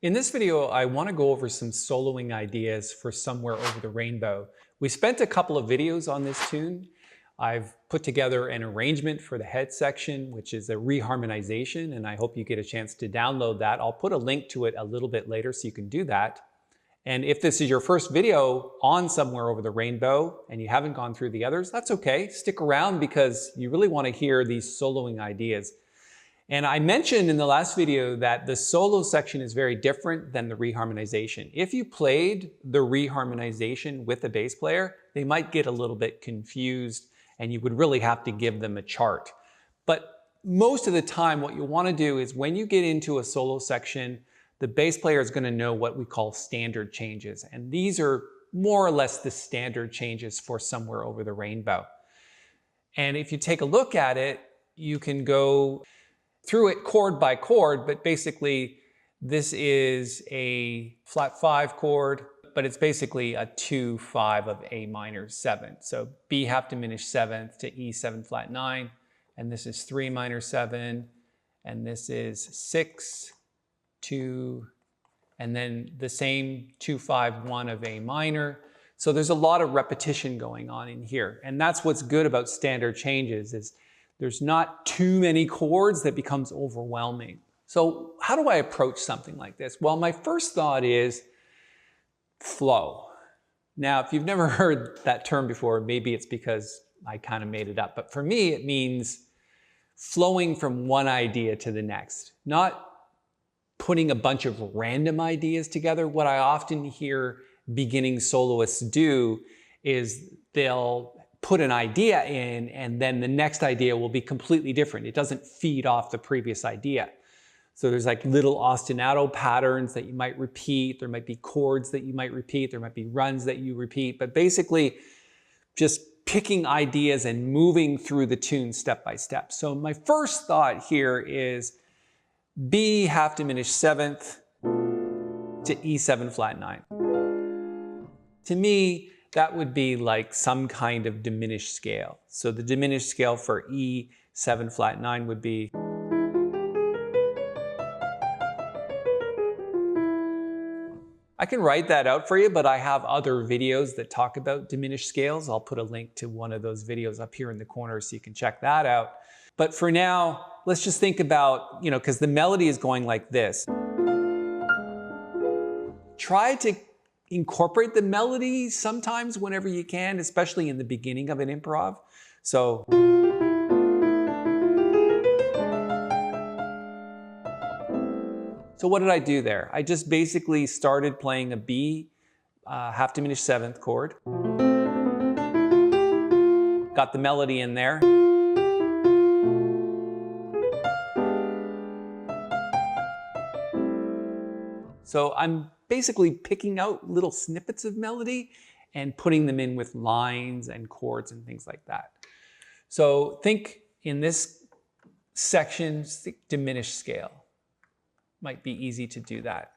In this video, I want to go over some soloing ideas for Somewhere Over the Rainbow. We spent a couple of videos on this tune. I've put together an arrangement for the head section, which is a reharmonization, and I hope you get a chance to download that. I'll put a link to it a little bit later so you can do that. And if this is your first video on Somewhere Over the Rainbow and you haven't gone through the others, that's okay. Stick around because you really want to hear these soloing ideas. And I mentioned in the last video that the solo section is very different than the reharmonization. If you played the reharmonization with a bass player, they might get a little bit confused and you would really have to give them a chart. But most of the time, what you want to do is when you get into a solo section, the bass player is going to know what we call standard changes. And these are more or less the standard changes for Somewhere Over the Rainbow. And if you take a look at it, you can go through it chord by chord, but basically this is a flat 5 chord, but it's basically a 2-5 of A minor 7. So B half diminished 7th to E 7 flat 9, and this is 3 minor 7, and this is 6, 2, and then the same 2-5-1 of A minor. So there's a lot of repetition going on in here, and that's what's good about standard changes is there's not too many chords that becomes overwhelming. So how do I approach something like this? Well, my first thought is flow. Now, if you've never heard that term before, maybe it's because I kind of made it up. But for me, it means flowing from one idea to the next, not putting a bunch of random ideas together. What I often hear beginning soloists do is they'll put an idea in and then the next idea will be completely different. It doesn't feed off the previous idea. So there's like little ostinato patterns that you might repeat. There might be chords that you might repeat. There might be runs that you repeat. But basically just picking ideas and moving through the tune step by step. So my first thought here is B half diminished 7th to E 7 flat 9. To me, that would be like some kind of diminished scale. So the diminished scale for E 7 flat 9 would be I can write that out for you, but I have other videos that talk about diminished scales. I'll put a link to one of those videos up here in the corner so you can check that out. But for now, let's just think about, because the melody is going like this. Try to incorporate the melody sometimes whenever you can, especially in the beginning of an improv. So what did I do there? I just basically started playing a B half diminished 7th chord. Got the melody in there. So I'm basically picking out little snippets of melody and putting them in with lines and chords and things like that. So think in this section, diminished scale. Might be easy to do that.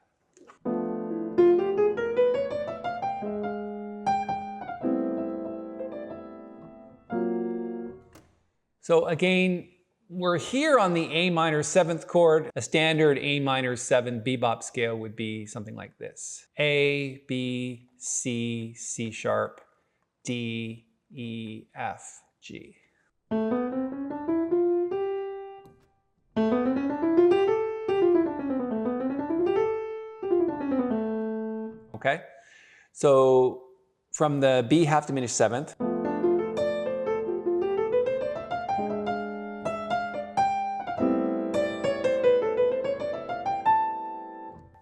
So again, we're here on the A minor 7th chord. A standard A minor 7 bebop scale would be something like this. A, B, C, C sharp, D, E, F, G. Okay, so from the B half diminished 7th,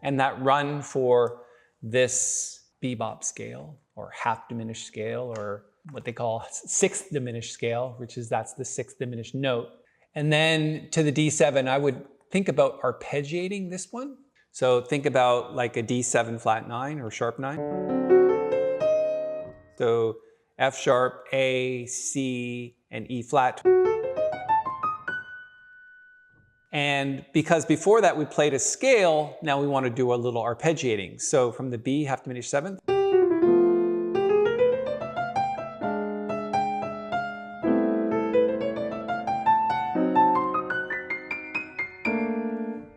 and that run for this bebop scale or half diminished scale or what they call 6th diminished scale, that's the 6th diminished note. And then to the D7, I would think about arpeggiating this one. So think about like a D7 flat 9 or sharp 9. So F sharp, A, C, and E flat. And because before that we played a scale, now we want to do a little arpeggiating. So from the B half diminished 7th.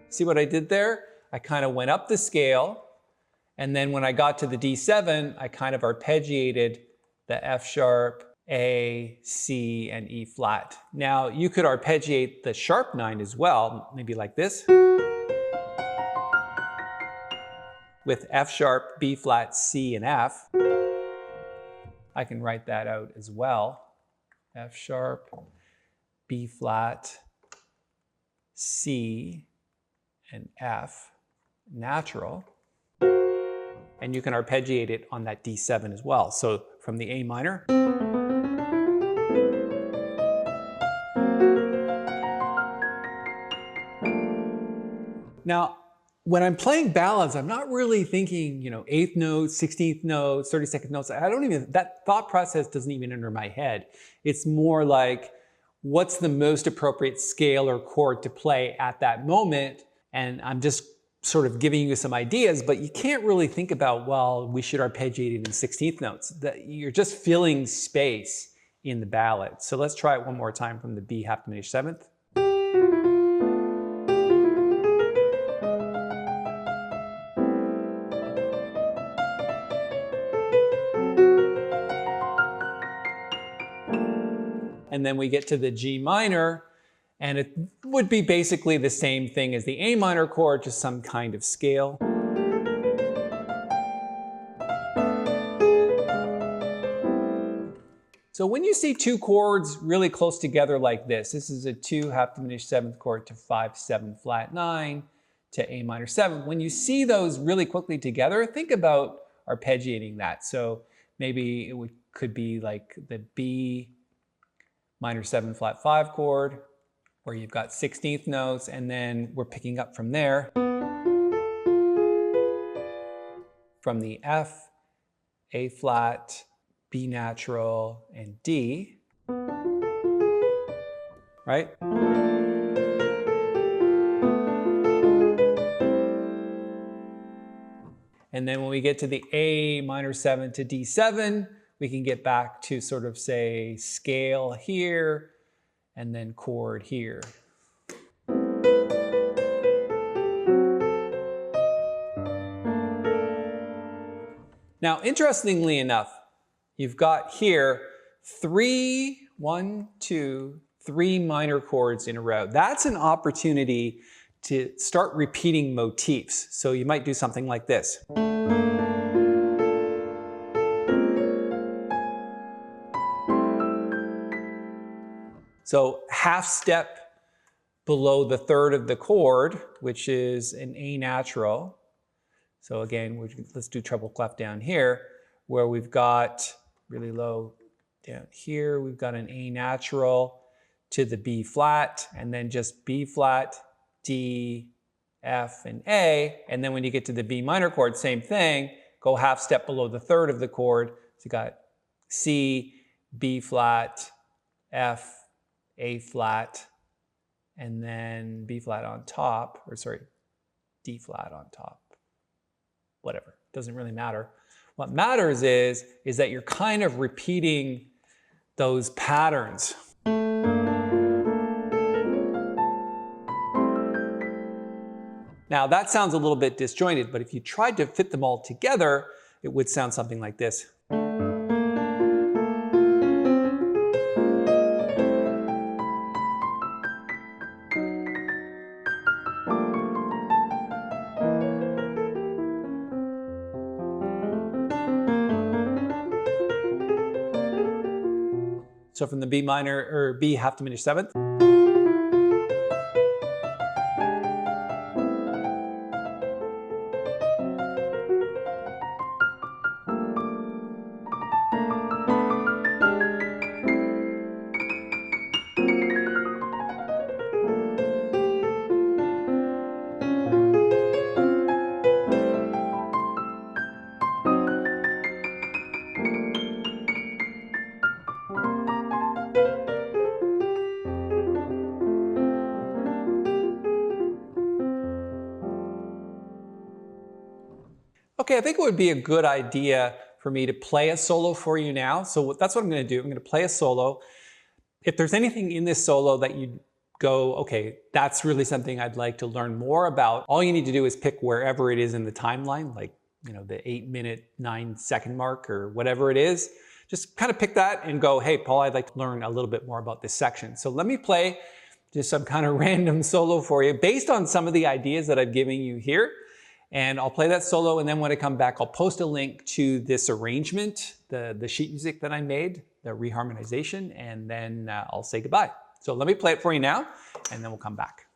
See what I did there? I kind of went up the scale, and then when I got to the D7, I kind of arpeggiated the F sharp, A, C, and E flat. Now you could arpeggiate the sharp 9 as well, maybe like this, with F sharp, B flat, C, and F. I can write that out as well. F sharp, B flat, C, and F, natural. And you can arpeggiate it on that D7 as well. So from the A minor. Now, when I'm playing ballads, I'm not really thinking, 8th notes, 16th notes, 32nd notes. That thought process doesn't even enter my head. It's more like, what's the most appropriate scale or chord to play at that moment? And I'm just sort of giving you some ideas, but you can't really think about, well, we should arpeggiate it in 16th notes. You're just filling space in the ballad. So let's try it one more time from the B half diminished 7th. And then we get to the G minor, and it would be basically the same thing as the A minor chord, just some kind of scale. So when you see two chords really close together like this is a 2 half diminished 7th chord to 5, 7 flat 9 to A minor 7. When you see those really quickly together, think about arpeggiating that. So maybe it could be like the B minor 7 flat 5 chord, where you've got 16th notes, and then we're picking up from there. From the F, A flat, B natural, and D, right? And then when we get to the A minor 7 to D7, we can get back to sort of say scale here and then chord here. Now, interestingly enough, you've got here 3 minor chords in a row. That's an opportunity to start repeating motifs. So you might do something like this. So half step below the third of the chord, which is an A natural. So again, let's do treble clef down here, where we've got really low down here. We've got an A natural to the B flat, and then just B flat, D, F, and A. And then when you get to the B minor chord, same thing. Go half step below the third of the chord. So you got C, B flat, F, A flat, and then B flat on top, or sorry, D flat on top. Whatever, doesn't really matter. What matters is that you're kind of repeating those patterns. Now that sounds a little bit disjointed, but if you tried to fit them all together, it would sound something like this. So from the B minor, or B half diminished 7th. Okay, I think it would be a good idea for me to play a solo for you now. So that's what I'm going to do. I'm going to play a solo. If there's anything in this solo that you'd go, okay, that's really something I'd like to learn more about, all you need to do is pick wherever it is in the timeline, like, you know, the 8-minute, 9-second mark or whatever it is. Just kind of pick that and go, hey, Paul, I'd like to learn a little bit more about this section. So let me play just some kind of random solo for you based on some of the ideas that I've given you here. And I'll play that solo, and then when I come back, I'll post a link to this arrangement, the sheet music that I made, the reharmonization, and then I'll say goodbye. So let me play it for you now, and then we'll come back.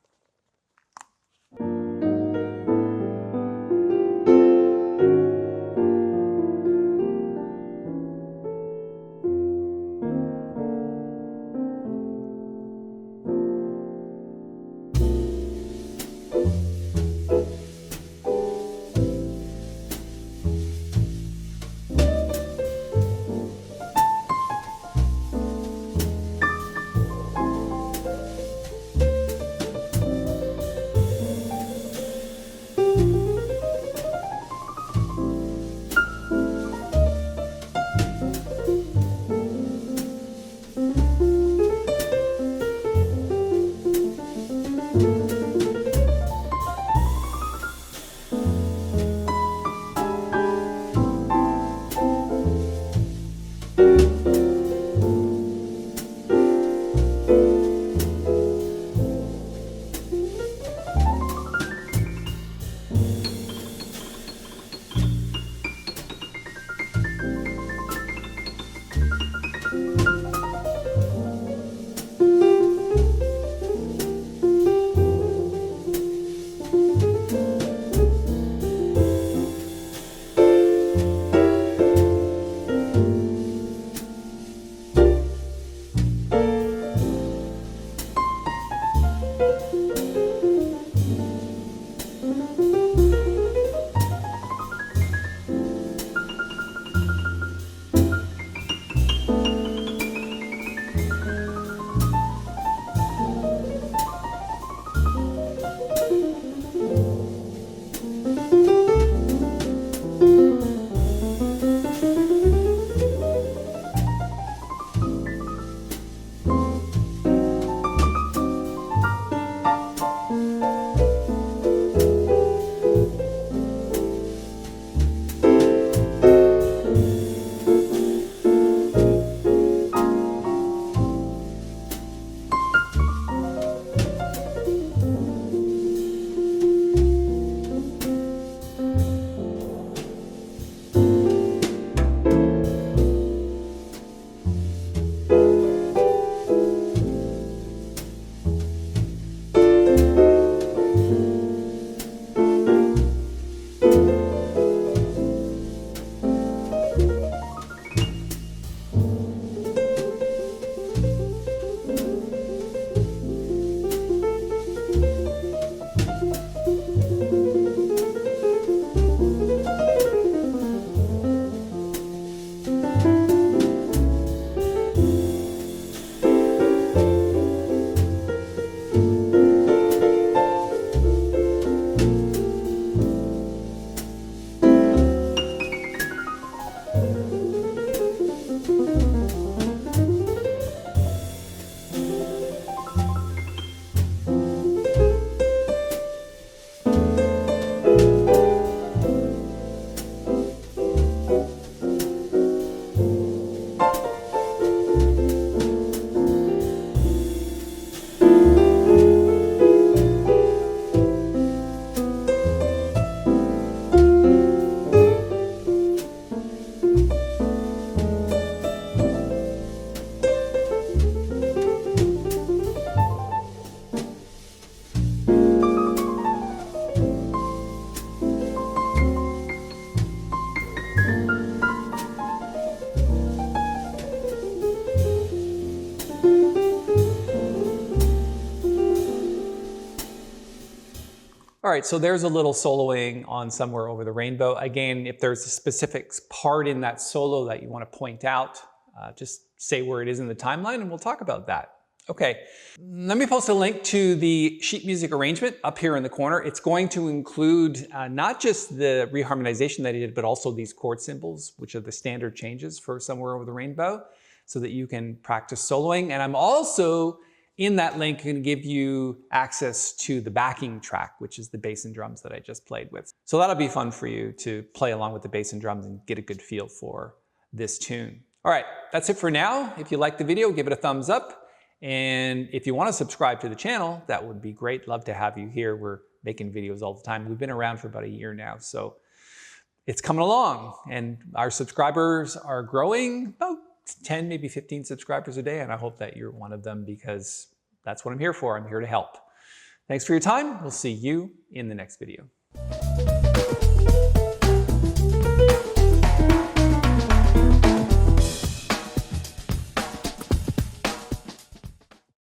All right, so there's a little soloing on Somewhere Over the Rainbow. Again, if there's a specific part in that solo that you want to point out, just say where it is in the timeline and we'll talk about that. Okay, let me post a link to the sheet music arrangement up here in the corner. It's going to include not just the reharmonization that I did, but also these chord symbols, which are the standard changes for Somewhere Over the Rainbow, so that you can practice soloing. And I'm also In that link can give you access to the backing track, which is the bass and drums that I just played with. So that'll be fun for you to play along with the bass and drums and get a good feel for this tune. All right, that's it for now. If you liked the video, give it a thumbs up. And if you want to subscribe to the channel, that would be great. Love to have you here. We're making videos all the time. We've been around for about a year now, so it's coming along. And our subscribers are growing, about 10, maybe 15 subscribers a day, and I hope that you're one of them because that's what I'm here for. I'm here to help. Thanks for your time. We'll see you in the next video.